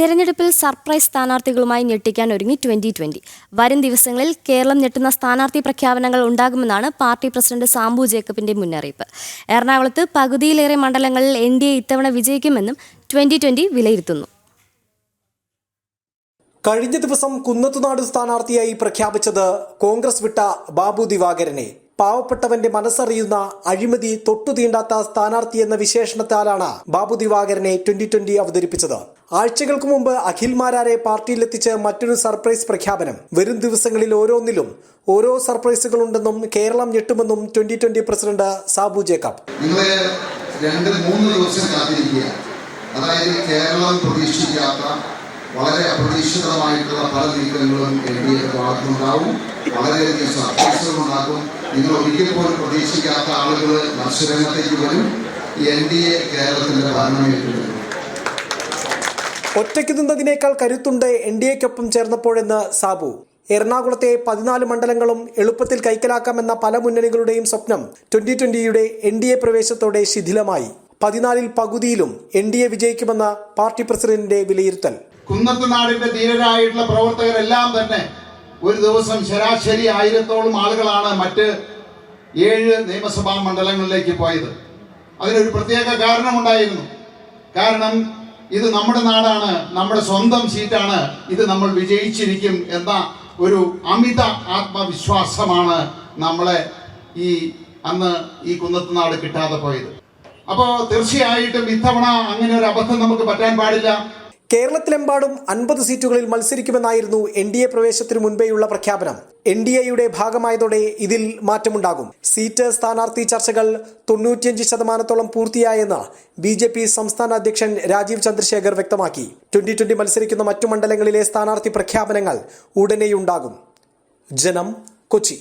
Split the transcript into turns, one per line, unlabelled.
തെരഞ്ഞെടുപ്പിൽ സർപ്രൈസ് സ്ഥാനാർത്ഥികളുമായി ഞെട്ടിക്കാൻ ഒരുങ്ങി 2020. വരും ദിവസങ്ങളിൽ കേരളം ഞെട്ടുന്ന സ്ഥാനാർത്ഥി പ്രഖ്യാപനങ്ങൾ ഉണ്ടാകുമെന്നാണ് പാർട്ടി പ്രസിഡന്റ് സാംബു ജേക്കബിന്റെ മുന്നറിയിപ്പ്. എറണാകുളത്ത് പകുതിയിലേറെ മണ്ഡലങ്ങളിൽ എൻഡിഎ ഇത്തവണ വിജയിക്കുമെന്നും 2020 വിലയിരുത്തുന്നു.
കഴിഞ്ഞ ദിവസം കുന്നത്തുനാട് സ്ഥാനാർത്ഥിയായി പ്രഖ്യാപിച്ചത് കോൺഗ്രസ് വിട്ട ബാബു ദിവാകരനെ. പാവപ്പെട്ടവന്റെ മനസ്സറിയുന്ന അഴിമതി തൊട്ടുതീണ്ടാത്ത സ്ഥാനാർത്ഥി എന്ന വിശേഷണത്താലാണ് ബാബു ദിവാകരനെ 2020 അവതരിപ്പിച്ചത്. ആഴ്ചകൾക്ക് മുമ്പ് അഖിൽ മാരാരെ പാർട്ടിയിലെത്തിച്ച് മറ്റൊരു സർപ്രൈസ് പ്രഖ്യാപനം. വരും ദിവസങ്ങളിൽ ഓരോന്നിലും ഓരോ സർപ്രൈസുകൾ ഉണ്ടെന്നും കേരളം ഞെട്ടുമെന്നും 2020 പ്രസിഡന്റ് സാബു ജേക്കബ്.
നിങ്ങളെ 2-3 ദിവസം കാത്തിരിക്കുക. അതായത് കേരളം പ്രതീക്ഷിക്കാത്ത വളരെ അപ്രതീക്ഷിതമായിട്ടുള്ള പല നീക്കങ്ങളും എൻഡിഎയുടെ ഭാഗത്തുണ്ടാവും. വളരെയധികം സർപ്രൈസുകൾ ഉണ്ടാക്കും. നിങ്ങൾ ഒരിക്കൽ പോലും പ്രതീക്ഷിക്കാത്ത ആളുകൾ മത്സരരംഗത്തേക്ക് വരും. എൻഡിഎ കേരളത്തിന്റെ ഭരണമേറ്റെടുക്കും.
ഒറ്റയ്ക്ക് നിന്നതിനേക്കാൾ കരുത്തുണ്ട് എൻഡിഎക്കൊപ്പം ചേർന്നപ്പോഴെന്ന് സാബു. എറണാകുളത്തെ 14 മണ്ഡലങ്ങളും എളുപ്പത്തിൽ കൈക്കലാക്കാമെന്ന പല മുന്നണികളുടെയും സ്വപ്നം 2020യുടെ എൻഡിഎ പ്രവേശത്തോടെ ശിഥിലമായി. 14ൽ പകുതിയിലും എൻഡിഎ വിജയിക്കുമെന്ന പാർട്ടി പ്രസിഡന്റിന്റെ വിലയിരുത്തൽ.
കുന്നത്തുനാടിന്റെ ധീരരായിട്ടുള്ള പ്രവർത്തകരെല്ലാം തന്നെ ഒരു ദിവസം ശരാശരി 1000-ഓളം ആളുകളാണ് മറ്റ് 7 നിയമസഭാ മണ്ഡലങ്ങളിലേക്ക് പോയത്. അതിനൊരു പ്രത്യേക കാരണമുണ്ടായിരുന്നു. കാരണം ഇത് നമ്മുടെ നാടാണ്, നമ്മുടെ സ്വന്തം സീറ്റാണ്, ഇത് നമ്മൾ വിജയിച്ചിരിക്കും എന്ന ഒരു അമിത ആത്മവിശ്വാസമാണ് നമ്മളെ അന്ന് ഈ കുന്നത്തുനാട് കിട്ടാതെ പോയത്. അപ്പോൾ തീർച്ചയായിട്ടും ഇത്തവണ അങ്ങനെ ഒരു അബദ്ധം നമുക്ക് പറ്റാൻ പാടില്ല.
കേരളത്തിലെമ്പാടും 50 സീറ്റുകളിൽ മത്സരിക്കുമെന്നായിരുന്നു എൻഡിഎ പ്രവേശത്തിന് മുൻപേയുള്ള പ്രഖ്യാപനം. എൻഡിഎയുടെ ഭാഗമായതോടെ ഇതിൽ മാറ്റമുണ്ടാകും. സീറ്റ് സ്ഥാനാർത്ഥി ചർച്ചകൾ 95% പൂർത്തിയായെന്ന് BJP സംസ്ഥാന അധ്യക്ഷൻ രാജീവ് ചന്ദ്രശേഖർ വ്യക്തമാക്കി. 2020 മത്സരിക്കുന്ന മറ്റു മണ്ഡലങ്ങളിലെ സ്ഥാനാർത്ഥി പ്രഖ്യാപനങ്ങൾ ഉടനെയുണ്ടാകും. ജനം, കൊച്ചി.